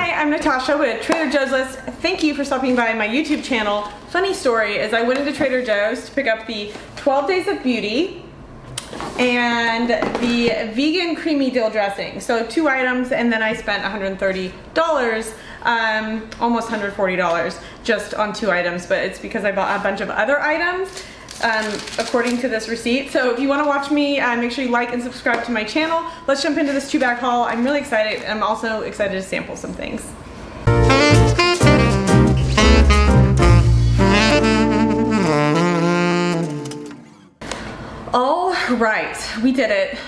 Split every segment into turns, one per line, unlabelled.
Hi, I'm Natasha with Trader Joe's List. Thank you for stopping by my YouTube channel. Funny story is I went into Trader Joe's to pick up the 12 Days of Beauty and the vegan creamy dill dressing. So 2 items, and then I spent $130, almost $140 just on 2 items, but it's because I bought a bunch of other items according to this receipt. So if you want to watch me, make sure you like and subscribe to my channel. Let's jump into this 2-bag haul. I'm really excited. I'm also excited to sample some things. All right, we did it.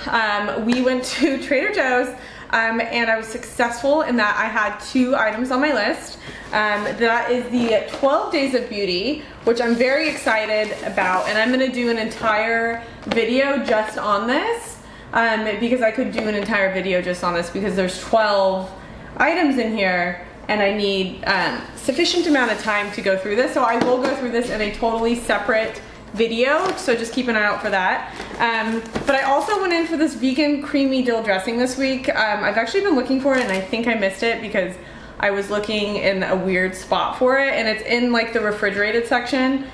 We went to Trader Joe's and I was successful in that I had 2 items on my list. That is the 12 Days of Beauty, which I'm very excited about, and I'm gonna do an entire video just on this because I could do an entire video just on this because there's 12 items in here and I need sufficient amount of time to go through this. So I will go through this in a totally separate video, so just keep an eye out for that. But I also went in for this vegan creamy dill dressing this week. I've actually been looking for it and I think I missed it because I was looking in a weird spot for it, and it's in like the refrigerated section,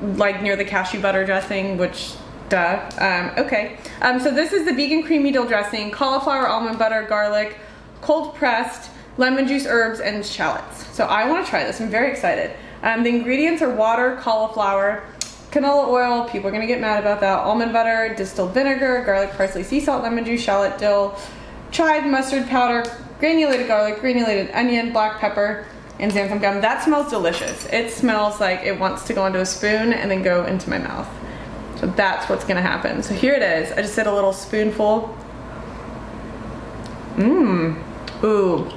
like near the cashew butter dressing, which duh. Okay, so this is the vegan creamy dill dressing: cauliflower, almond butter, garlic, cold pressed, lemon juice, herbs, and shallots. So I want to try this. I'm very excited. The ingredients are water, cauliflower, canola oil, people are gonna get mad about that, almond butter, distilled vinegar, garlic, parsley, sea salt, lemon juice, shallot, dill, chive, mustard powder, granulated garlic, granulated onion, black pepper, and xanthan gum. That smells delicious. It smells like it wants to go into a spoon and then go into my mouth. So that's what's gonna happen. So here it is. I just did a little spoonful. Ooh,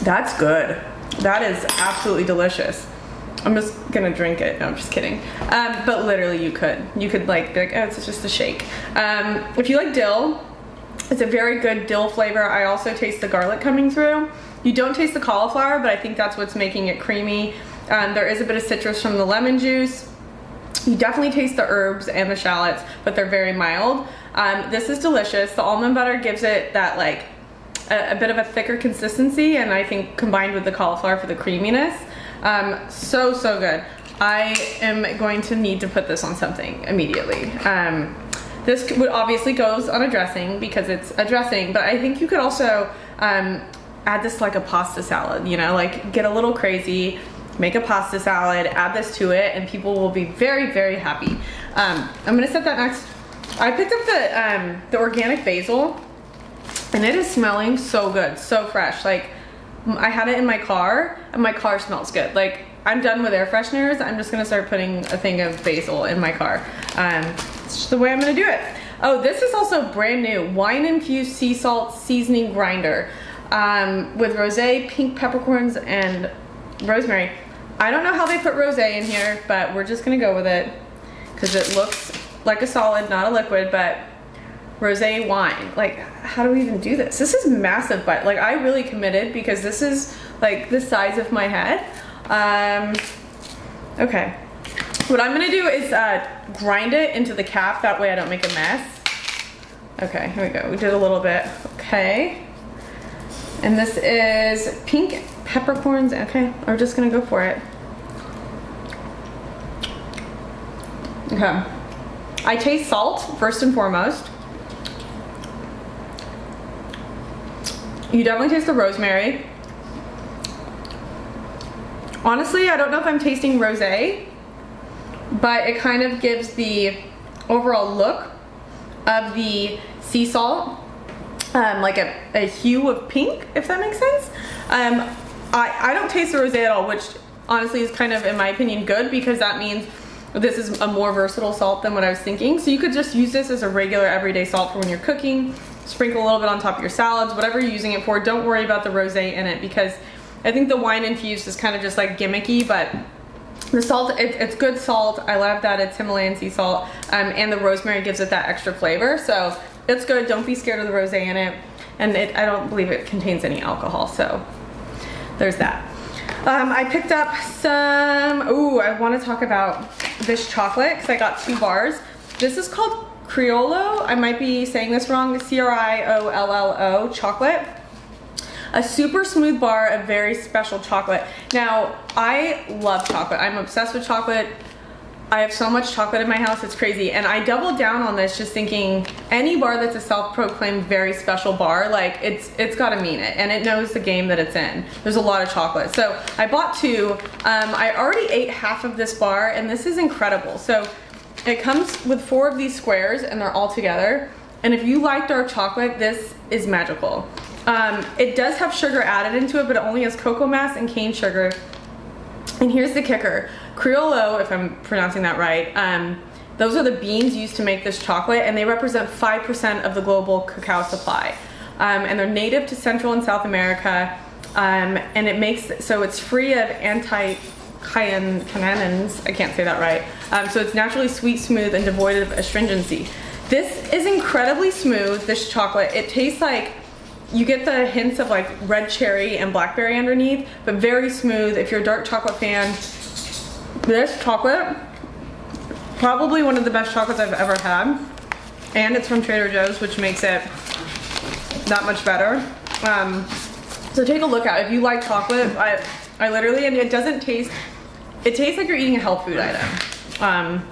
that's good. That is absolutely delicious. I'm just gonna drink it. No, I'm just kidding. But literally you could like be like, oh, it's just a shake. If you like dill, it's a very good dill flavor. I also taste the garlic coming through. You don't taste the cauliflower, but I think that's what's making it creamy. There is a bit of citrus from the lemon juice. You definitely taste the herbs and the shallots, but they're very mild. This is delicious. The almond butter gives it that like a bit of a thicker consistency, and I think combined with the cauliflower for the creaminess. So good. I am going to need to put this on something immediately. This would obviously goes on a dressing because it's a dressing, but I think you could also add this like a pasta salad, you know, like get a little crazy, make a pasta salad, add this to it, and people will be very happy. I'm gonna set that next. I picked up the organic basil, and it is smelling so good, so fresh. Like, I had it in my car, and my car smells good. Like, I'm done with air fresheners. I'm just gonna start putting a thing of basil in my car. It's just the way I'm gonna do it. Oh, this is also brand new. Wine infused sea salt seasoning grinder with rosé, pink peppercorns, and rosemary. I don't know how they put rosé in here, but we're just gonna go with it because it looks like a solid, not a liquid, but rosé wine. Like, how do we even do this? This is massive, but like I really committed because this is like the size of my head. Okay, what I'm gonna do is grind it into the cap, that way I don't make a mess. Okay, here we go. We did a little bit. Okay, and this is pink peppercorns. Okay, we're just gonna go for it. Okay, I taste salt first and foremost. You definitely taste the rosemary. Honestly, I don't know if I'm tasting rosé, but it kind of gives the overall look of the sea salt, like a hue of pink, if that makes sense. I don't taste the rosé at all, which honestly is kind of, in my opinion, good, because that means this is a more versatile salt than what I was thinking. So you could just use this as a regular everyday salt for when you're cooking, sprinkle a little bit on top of your salads, whatever you're using it for. Don't worry about the rosé in it, because I think the wine infused is kind of just like gimmicky, but the salt, it's good salt. I love that it's Himalayan sea salt, and the rosemary gives it that extra flavor. So it's good. Don't be scared of the rosé in it. And I don't believe it contains any alcohol, so there's that. I picked up some, I want to talk about this chocolate because I got 2 bars. This is called Cirollo. I might be saying this wrong. Cirollo chocolate. A super smooth bar of very special chocolate. Now, I love chocolate. I'm obsessed with chocolate. I have so much chocolate in my house, it's crazy. And I doubled down on this just thinking any bar that's a self-proclaimed very special bar, like it's gotta mean it. And it knows the game that it's in. There's a lot of chocolate. So I bought 2. I already ate half of this bar and this is incredible. So it comes with 4 of these squares and they're all together. And if you like dark chocolate, this is magical. It does have sugar added into it, but it only has cocoa mass and cane sugar. And here's the kicker. Criollo, if I'm pronouncing that right, those are the beans used to make this chocolate, and they represent 5% of the global cacao supply. And they're native to Central and South America, and it makes, so it's free of anti-cyanins, I can't say that right. So it's naturally sweet, smooth, and devoid of astringency. This is incredibly smooth, this chocolate. It tastes like, you get the hints of like red cherry and blackberry underneath, but very smooth. If you're a dark chocolate fan, this chocolate, probably one of the best chocolates I've ever had. And it's from Trader Joe's, which makes it that much better. So take a look at it. If you like chocolate, I literally, and it doesn't taste, it tastes like you're eating a health food item.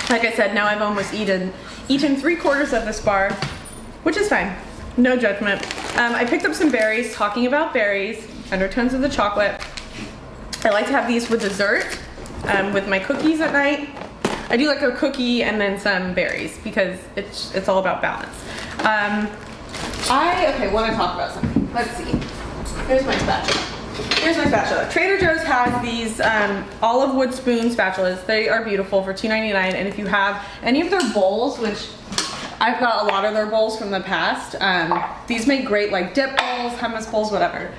Like I said, now I've almost eaten 3/4 of this bar, which is fine. No judgment. I picked up some berries. Talking about berries, undertones of the chocolate. I like to have these with dessert, with my cookies at night. I do like a cookie and then some berries because it's all about balance. Okay, want to talk about something. Let's see. Here's my spatula. Here's my spatula. Trader Joe's has these olive wood spoon spatulas. They are beautiful for $2.99, and if you have any of their bowls, which I've got a lot of their bowls from the past. These make great like dip bowls, hummus bowls, whatever.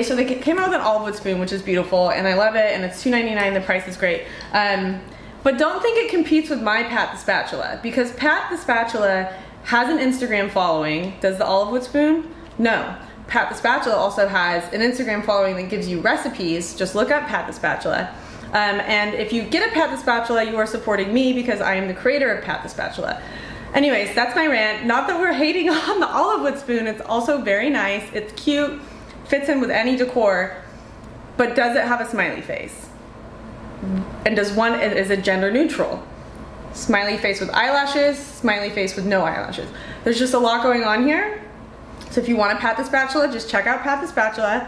So they came out with an olive wood spoon, which is beautiful, and I love it, and it's $2.99, the price is great. But don't think it competes with my Pat the Spatula, because Pat the Spatula has an Instagram following. Does the olive wood spoon? No. Pat the Spatula also has an Instagram following that gives you recipes. Just look up Pat the Spatula. And if you get a Pat the Spatula, you are supporting me because I am the creator of Pat the Spatula. Anyways, that's my rant. Not that we're hating on the olive wood spoon. It's also very nice. It's cute, fits in with any decor, but does it have a smiley face? And is it gender neutral? Smiley face with eyelashes, smiley face with no eyelashes. There's just a lot going on here. So if you want a Pat the Spatula, just check out Pat the Spatula.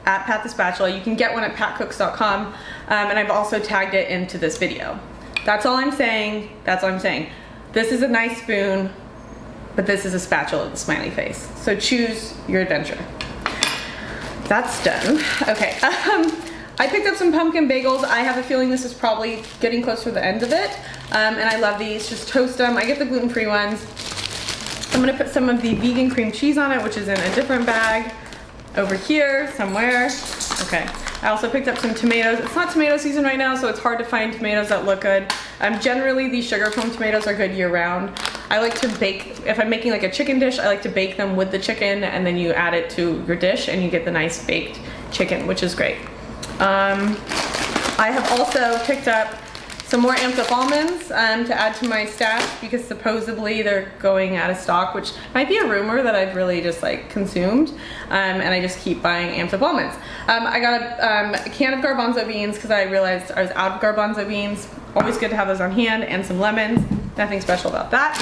At Pat the Spatula. You can get one at patcooks.com, and I've also tagged it into this video. That's all I'm saying. That's all I'm saying. This is a nice spoon, but this is a spatula with a smiley face. So choose your adventure. That's done. Okay. I picked up some pumpkin bagels. I have a feeling this is probably getting close to the end of it, and I love these. Just toast them. I get the gluten-free ones. I'm gonna put some of the vegan cream cheese on it, which is in a different bag. Over here somewhere. Okay. I also picked up some tomatoes. It's not tomato season right now, so it's hard to find tomatoes that look good. Generally, these sugar plum tomatoes are good year round. I like to bake, if I'm making like a chicken dish, I like to bake them with the chicken, and then you add it to your dish and you get the nice baked chicken, which is great. I have also picked up some more amped up almonds to add to my stash because supposedly they're going out of stock, which might be a rumor that I've really just like consumed, and I just keep buying amped up almonds. I got a can of garbanzo beans because I realized I was out of garbanzo beans. Always good to have those on hand, and some lemons. Nothing special about that.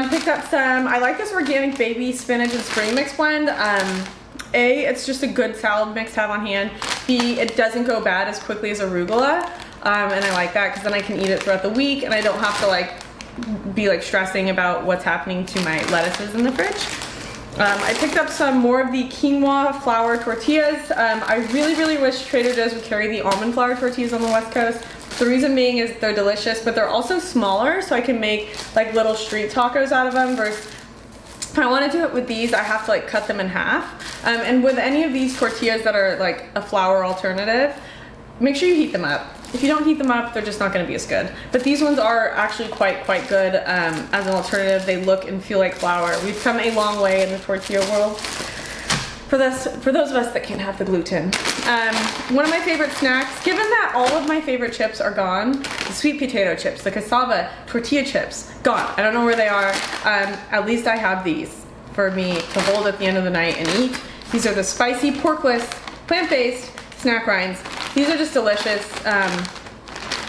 Picked up some, I like this organic baby spinach and spring mix blend. A, it's just a good salad mix to have on hand. B, it doesn't go bad as quickly as arugula. And I like that because then I can eat it throughout the week and I don't have to like be like stressing about what's happening to my lettuces in the fridge. I picked up some more of the quinoa flour tortillas. I really wish Trader Joe's would carry the almond flour tortillas on the West Coast. The reason being is they're delicious, but they're also smaller, so I can make like little street tacos out of them versus if I want to do it with these, I have to like cut them in half. And with any of these tortillas that are like a flour alternative, make sure you heat them up. If you don't heat them up, they're just not going to be as good. But these ones are actually quite good as an alternative. They look and feel like flour. We've come a long way in the tortilla world. For those of us that can't have the gluten. One of my favorite snacks, given that all of my favorite chips are gone, the sweet potato chips, the cassava tortilla chips, gone. I don't know where they are. At least I have these. for me to hold at the end of the night and eat. These are the spicy porkless plant-based snack rinds. These are just delicious.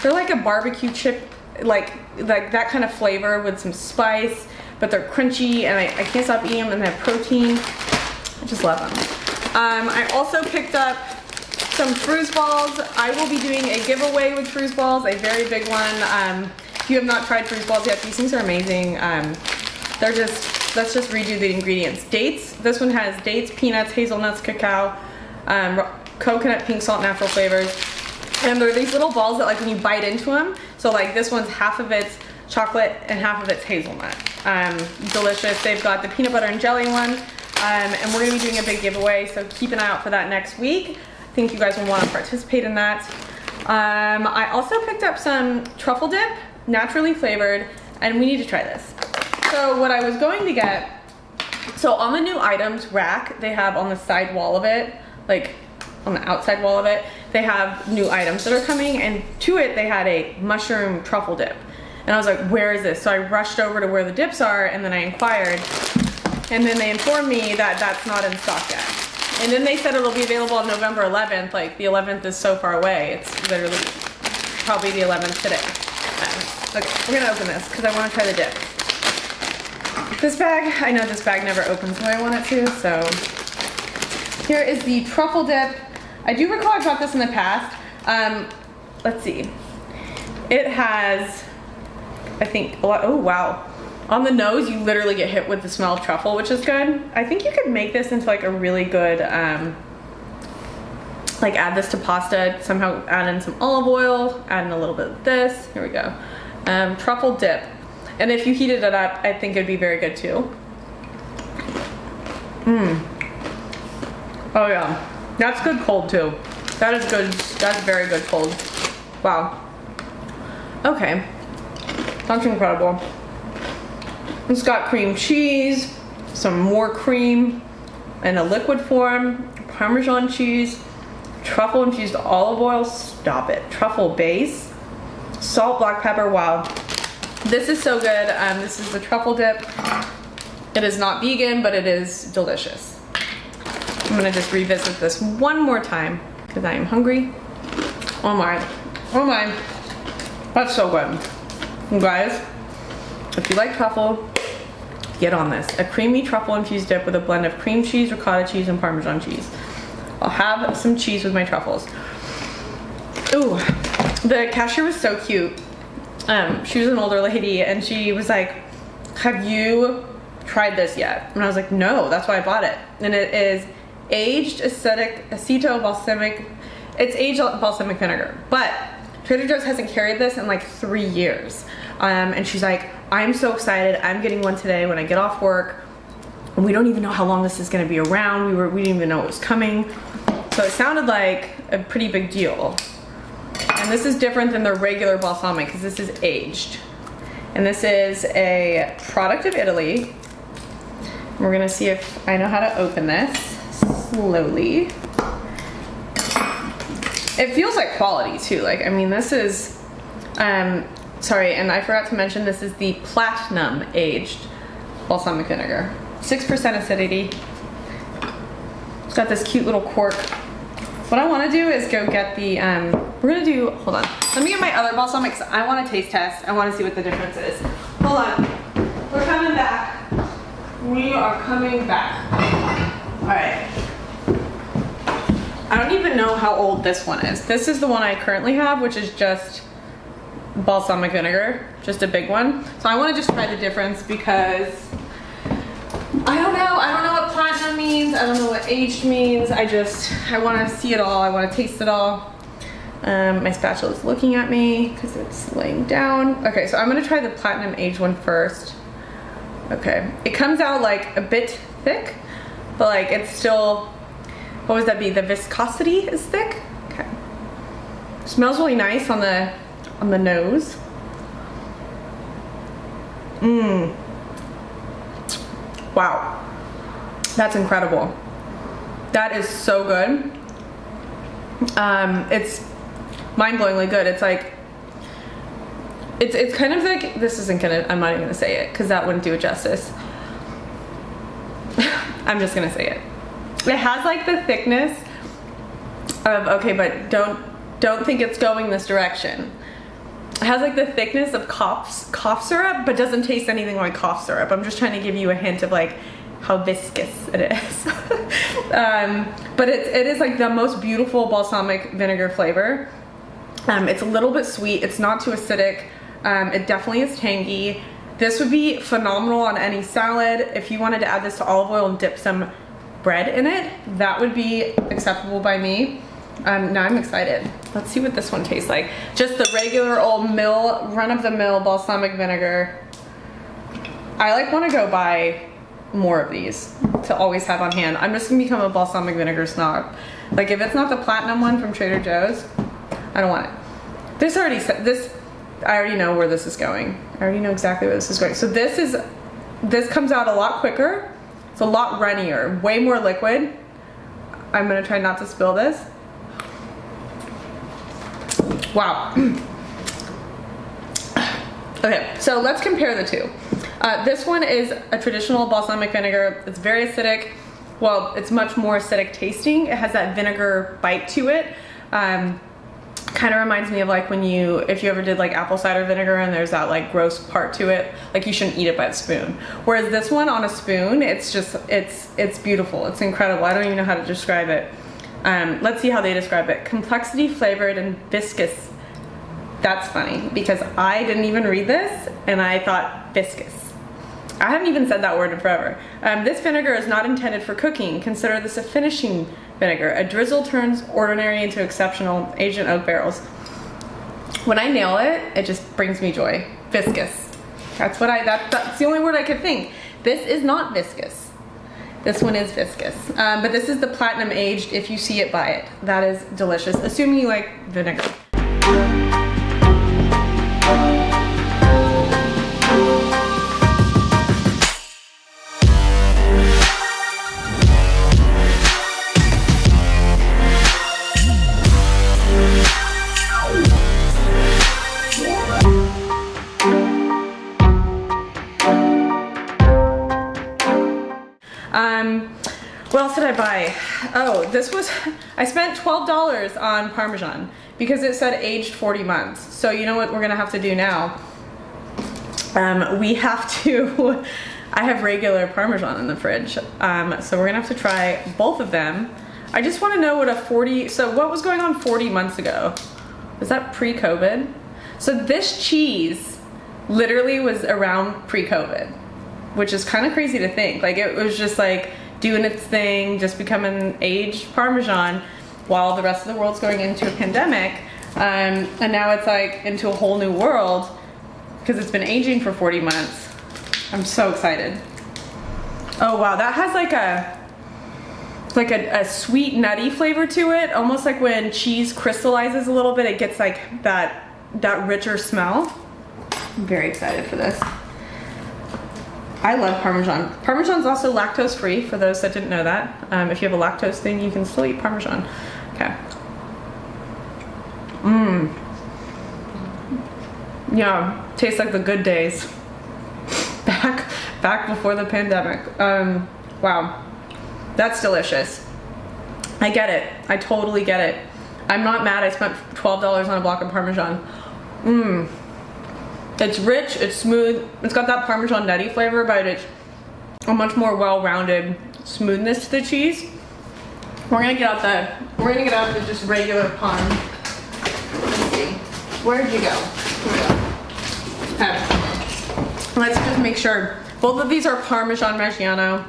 They're like a barbecue chip, like that kind of flavor with some spice, but they're crunchy and I can't stop eating them, and they have protein. I just love them. I also picked up some Fruz balls. I will be doing a giveaway with Fruz balls, a very big one. If you have not tried Fruz balls yet, these things are amazing. Let's just redo the ingredients. Dates, this one has dates, peanuts, hazelnuts, cacao, coconut, pink salt, natural flavors. And they're these little balls that like when you bite into them, so like this one's half of it's chocolate and half of it's hazelnut. Delicious. They've got the peanut butter and jelly one, and we're gonna be doing a big giveaway, so keep an eye out for that next week. I think you guys will want to participate in that. I also picked up some truffle dip, naturally flavored, and we need to try this. So what I was going to get, so on the new items rack, they have on the side wall of it, like on the outside wall of it, they have new items that are coming, and to it they had a mushroom truffle dip. And I was like, where is this? So I rushed over to where the dips are, and then I inquired, and then they informed me that that's not in stock yet. And then they said it'll be available on November 11th. Like the 11th is so far away. It's literally probably the 11th today. Okay, we're gonna open this because I want to try the dip. This bag, I know this bag never opens the way I want it to, so here is the truffle dip. I do recall I bought this in the past. Let's see. It has, I think, a lot, oh wow. On the nose, you literally get hit with the smell of truffle, which is good. I think you could make this into like a really good, like add this to pasta, somehow add in some olive oil, add in a little bit of this. Here we go. Truffle dip. And if you heated it up, I think it'd be very good too. Oh yeah, that's good cold too. That is good, that's very good cold. Wow. Okay, that's incredible. It's got cream cheese, some more cream in a liquid form, Parmesan cheese, truffle infused olive oil, stop it, truffle base, salt, black pepper, wow. This is so good. This is the truffle dip. It is not vegan, but it is delicious. I'm gonna just revisit this one more time because I am hungry. Oh my, that's so good. You guys, if you like truffle, get on this. A creamy truffle infused dip with a blend of cream cheese, ricotta cheese, and Parmesan cheese. I'll have some cheese with my truffles. Ooh, the cashier was so cute. She was an older lady and she was like, have you tried this yet? And I was like, no, that's why I bought it. And it is aged aceto balsamic. It's aged balsamic vinegar, but Trader Joe's hasn't carried this in like 3 years. And she's like, I'm so excited. I'm getting one today when I get off work. And we don't even know how long this is gonna be around. We didn't even know it was coming. So it sounded like a pretty big deal. And this is different than the regular balsamic because this is aged. And this is a product of Italy. We're gonna see if I know how to open this slowly. It feels like quality too. Like, I mean, this is, sorry, and I forgot to mention this is the platinum aged balsamic vinegar. 6% acidity. It's got this cute little cork. What I want to do is go get the, we're going to do, hold on. Let me get my other balsamic because I want to taste test. I want to see what the difference is. Hold on. We're coming back. We are coming back. All right. I don't even know how old this one is. This is the one I currently have, which is just balsamic vinegar, just a big one. So I want to just try the difference because I don't know what platinum means. I don't know what aged means. I want to see it all. I want to taste it all. My spatula is looking at me because it's laying down. Okay, so I'm going to try the platinum aged one first. Okay, it comes out like a bit thick, but like it's still, what would that be? The viscosity is thick. Okay. Smells really nice on the nose. Mmm. Wow. That's incredible. That is so good. It's mind-blowingly good. It's like, it's kind of like, this isn't gonna, I'm not even gonna say it because that wouldn't do it justice. I'm just gonna say it. It has like the thickness of, okay, but don't think it's going this direction. It has like the thickness of cough syrup, but doesn't taste anything like cough syrup. I'm just trying to give you a hint of like how viscous it is. But it is like the most beautiful balsamic vinegar flavor. It's a little bit sweet. It's not too acidic. It definitely is tangy. This would be phenomenal on any salad. If you wanted to add this to olive oil and dip some bread in it, that would be acceptable by me. Now I'm excited. Let's see what this one tastes like. Just the regular old run-of-the-mill balsamic vinegar. I like want to go buy more of these to always have on hand. I'm just gonna become a balsamic vinegar snob. Like if it's not the platinum one from Trader Joe's, I don't want it. This already said this. I already know where this is going. I already know exactly where this is going. So this comes out a lot quicker. It's a lot runnier, way more liquid. I'm gonna try not to spill this. Wow. Okay, so let's compare the two. This one is a traditional balsamic vinegar. It's very acidic. Well, it's much more acidic tasting. It has that vinegar bite to it. Kind of reminds me of like if you ever did like apple cider vinegar and there's that like gross part to it, like you shouldn't eat it by the spoon. Whereas this one on a spoon, it's just, it's beautiful. It's incredible. I don't even know how to describe it. Let's see how they describe it. Complexity, flavored, and viscous. That's funny because I didn't even read this and I thought viscous. I haven't even said that word in forever. This vinegar is not intended for cooking. Consider this a finishing vinegar. A drizzle turns ordinary into exceptional, aged in oak barrels. When I nail it, it just brings me joy. Viscous. That's the only word I could think. This is not viscous. This one is viscous. But this is the platinum aged. If you see it, buy it. That is delicious, assuming you like vinegar. What else did I buy? Oh, I spent $12 on Parmesan because it said aged 40 months. So you know what we're gonna have to do now? I have regular Parmesan in the fridge. So we're gonna have to try both of them. I just wanna know what what was going on 40 months ago? Was that pre-COVID? So this cheese literally was around pre-COVID, which is kind of crazy to think. Like it was just like doing its thing, just becoming aged Parmesan while the rest of the world's going into a pandemic. And now it's like into a whole new world because it's been aging for 40 months. I'm so excited. Oh wow, that has like a sweet nutty flavor to it. Almost like when cheese crystallizes a little bit, it gets like that richer smell. I'm very excited for this. I love Parmesan. Parmesan's also lactose free for those that didn't know that. If you have a lactose thing, you can still eat Parmesan. Okay. Yeah, tastes like the good days. Back before the pandemic. Wow, that's delicious. I get it. I totally get it. I'm not mad I spent $12 on a block of Parmesan. It's rich, it's smooth, it's got that Parmesan nutty flavor, but it's a much more well-rounded smoothness to the cheese. We're gonna get out the just regular Parm. Let's see. Where'd you go? Here we go. Okay. Let's just make sure. Both of these are Parmigiano Reggiano.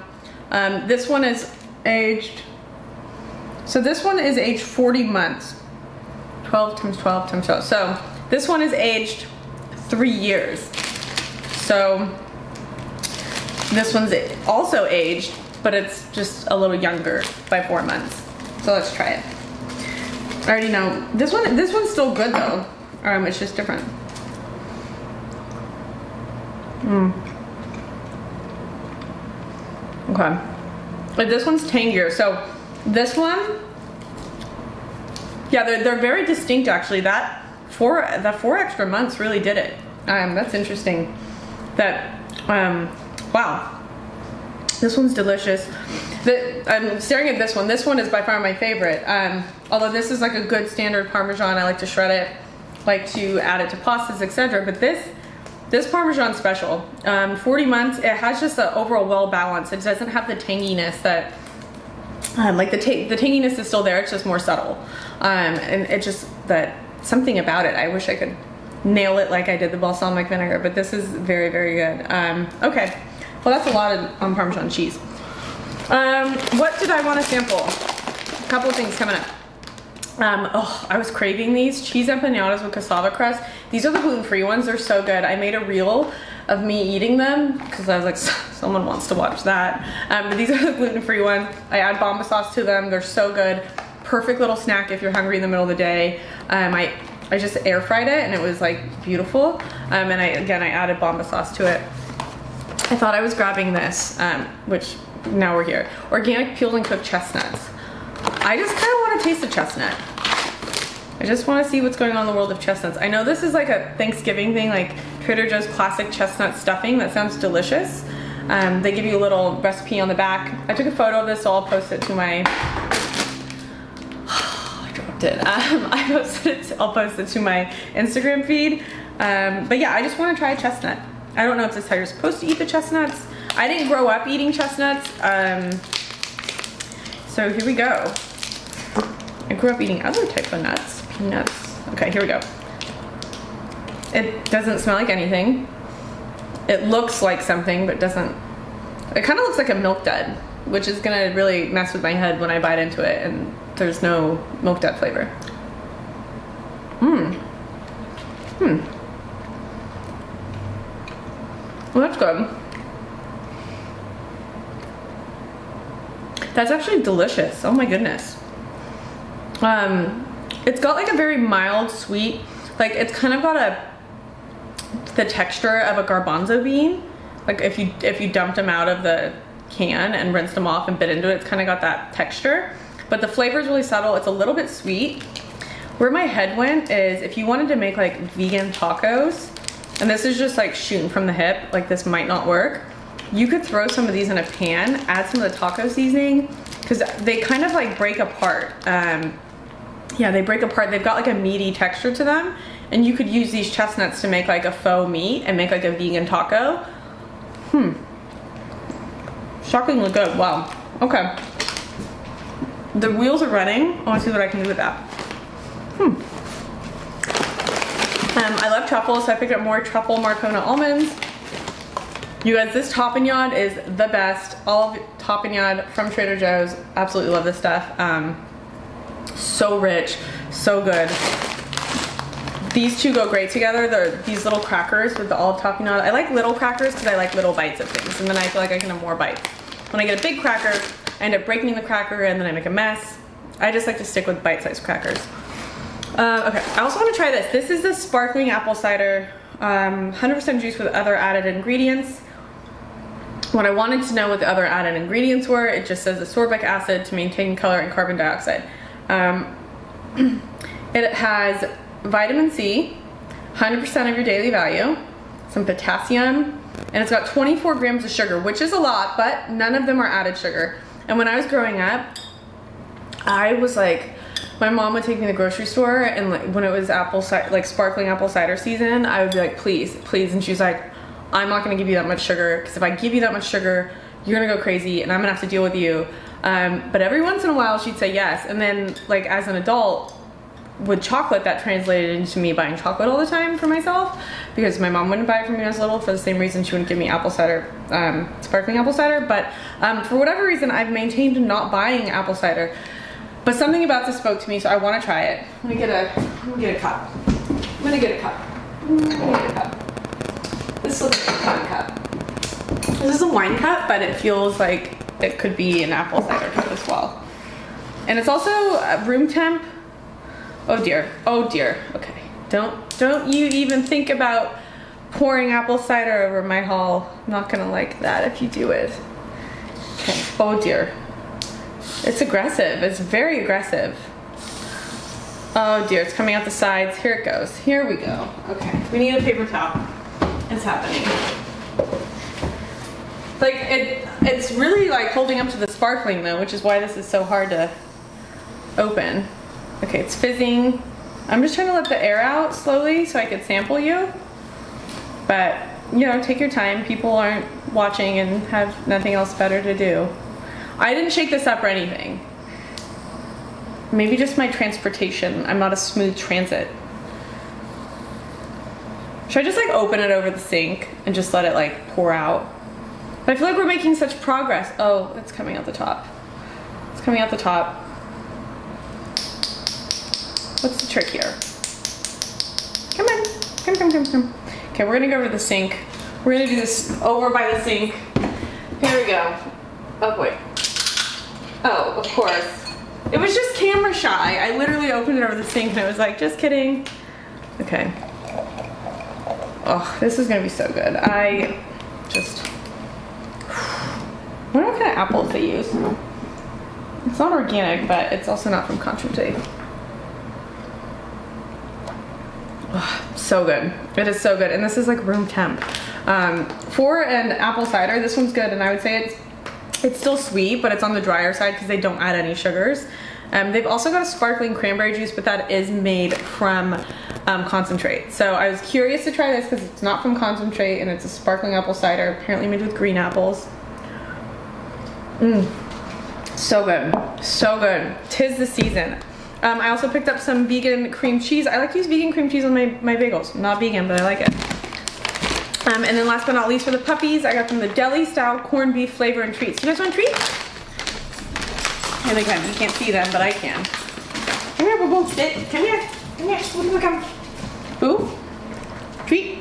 This one is aged. So this one is aged 40 months. 12 times 12 times 12. So this one is aged 3 years. So this one's also aged, but it's just a little younger by 4 months. So let's try it. I already know this one's still good though. It's just different. Okay. But this one's tangier. So this one, yeah, they're very distinct actually. The 4 extra months really did it. That's interesting. Wow. This one's delicious. I'm staring at this one. This one is by far my favorite. Although this is like a good standard Parmesan. I like to shred it, like to add it to pastas, etc. But this Parmesan special, 40 months, it has just the overall well balance. It doesn't have the tanginess that, like the tanginess is still there, it's just more subtle. And it just, that something about it, I wish I could nail it like I did the balsamic vinegar, but this is very, very good. Okay, well that's a lot on Parmesan cheese. What did I want to sample? A couple of things coming up. Oh, I was craving these cheese empanadas with cassava crust. These are the gluten-free ones. They're so good. I made a reel of me eating them because I was like, someone wants to watch that. But these are the gluten-free ones. I add bomba sauce to them. They're so good. Perfect little snack if you're hungry in the middle of the day. I just air fried it and it was like beautiful. And I added bomba sauce to it. I thought I was grabbing this, which now we're here. Organic peeled and cooked chestnuts. I just kind of want to taste the chestnut. I just want to see what's going on in the world of chestnuts. I know this is like a Thanksgiving thing, like Trader Joe's classic chestnut stuffing. That sounds delicious. They give you a little recipe on the back. I took a photo of this, so I'll post it to my... I dropped it. I'll post it to my Instagram feed. But yeah, I just want to try a chestnut. I don't know if this is how you're supposed to eat the chestnuts. I didn't grow up eating chestnuts. So here we go. I grew up eating other type of nuts. Peanuts. Okay, here we go. It doesn't smell like anything. It looks like something, but doesn't. It kind of looks like a milk dud, which is gonna really mess with my head when I bite into it, and there's no milk dud flavor. Well, that's good. That's actually delicious. Oh my goodness. It's got like a very mild sweet, like it's kind of got the texture of a garbanzo bean. Like if you dumped them out of the can and rinsed them off and bit into it, it's kind of got that texture. But the flavor is really subtle. It's a little bit sweet. Where my head went is if you wanted to make like vegan tacos, and this is just like shooting from the hip, like this might not work. You could throw some of these in a pan, add some of the taco seasoning, because they kind of like break apart. Yeah, they break apart. They've got like a meaty texture to them, and you could use these chestnuts to make like a faux meat and make like a vegan taco. Shockingly good. Wow. Okay. The wheels are running. I want to see what I can do with that. I love truffle, so I picked up more truffle Marcona almonds. You guys, this tapenade is the best. All of tapenade from Trader Joe's. Absolutely love this stuff. So rich, so good. These two go great together. They're these little crackers with the olive tapenade. I like little crackers because I like little bites of things, and then I feel like I can have more bites. When I get a big cracker, I end up breaking the cracker and then I make a mess. I just like to stick with bite-sized crackers. Okay, I also want to try this. This is the sparkling apple cider, 100% juice with other added ingredients. When I wanted to know what the other added ingredients were, it just says ascorbic acid to maintain color and carbon dioxide. It has vitamin C, 100% of your daily value, some potassium, and it's got 24 grams of sugar, which is a lot, but none of them are added sugar. And when I was growing up, I was like, my mom would take me to the grocery store, and like when it was sparkling apple cider season, I would be like, please, please. And she's like, I'm not gonna give you that much sugar, because if I give you that much sugar, you're gonna go crazy and I'm gonna have to deal with you. But every once in a while she'd say yes. And then like as an adult with chocolate, that translated into me buying chocolate all the time for myself, because my mom wouldn't buy it for me when I was little for the same reason she wouldn't give me apple cider, sparkling apple cider. But for whatever reason, I've maintained not buying apple cider. But something about this spoke to me, so I want to try it. Let me get a cup. I'm gonna get a cup. This looks like a fun cup. This is a wine cup, but it feels like it could be an apple cider cup as well. And it's also room temp. Oh dear. Oh dear. Okay. Don't you even think about pouring apple cider over my hull. I'm not gonna like that if you do it. Okay. Oh dear. It's aggressive. It's very aggressive. Oh dear, it's coming out the sides. Here it goes. Here we go. Okay, we need a paper towel. It's happening. Like it's really like holding up to the sparkling though, which is why this is so hard to open. Okay, it's fizzing. I'm just trying to let the air out slowly so I could sample you. But, you know, take your time. People aren't watching and have nothing else better to do. I didn't shake this up or anything. Maybe just my transportation. I'm not a smooth transit. Should I just like open it over the sink and just let it like pour out? But I feel like we're making such progress. Oh, it's coming out the top. It's coming out the top. What's the trick here? Come on, come. Okay, we're gonna go over to the sink. We're gonna do this over by the sink. Here we go. Oh boy. Oh, of course. It was just camera shy. I literally opened it over the sink and I was like, just kidding. Okay. Oh, this is gonna be so good. I wonder what kind of apples they use. It's not organic, but it's also not from concentrate. Oh, so good. It is so good. And this is like room temp. For an apple cider, this one's good. And I would say it's still sweet, but it's on the drier side because they don't add any sugars. They've also got a sparkling cranberry juice, but that is made from concentrate. So I was curious to try this because it's not from concentrate and it's a sparkling apple cider, apparently made with green apples. So good. So good. 'Tis the season. I also picked up some vegan cream cheese. I like to use vegan cream cheese on my bagels. I'm not vegan, but I like it. And then last but not least for the puppies, I got them the deli style corned beef flavor and treats. You guys want treats? Here they come. You can't see them, but I can. Come here, Boo Boo. Sit. Come here. Come here. Boo Boo, come. Boo. Treat.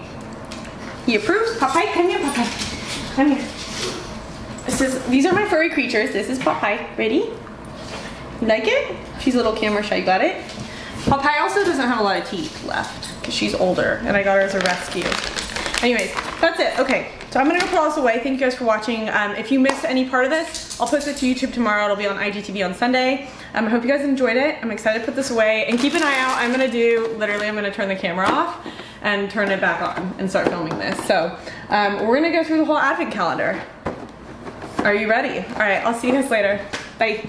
He approves. Popeye, come here, Popeye. Come here. These are my furry creatures. This is Popeye. Ready? You like it? She's a little camera shy. You got it? Popeye also doesn't have a lot of teeth left because she's older and I got her as a rescue. Anyways, that's it. Okay, so I'm gonna go put all this away. Thank you guys for watching. If you missed any part of this, I'll post it to YouTube tomorrow. It'll be on IGTV on Sunday. I hope you guys enjoyed it. I'm excited to put this away and keep an eye out. I'm gonna turn the camera off and turn it back on and start filming this. So we're gonna go through the whole advent calendar. Are you ready? All right, I'll see you guys later. Bye.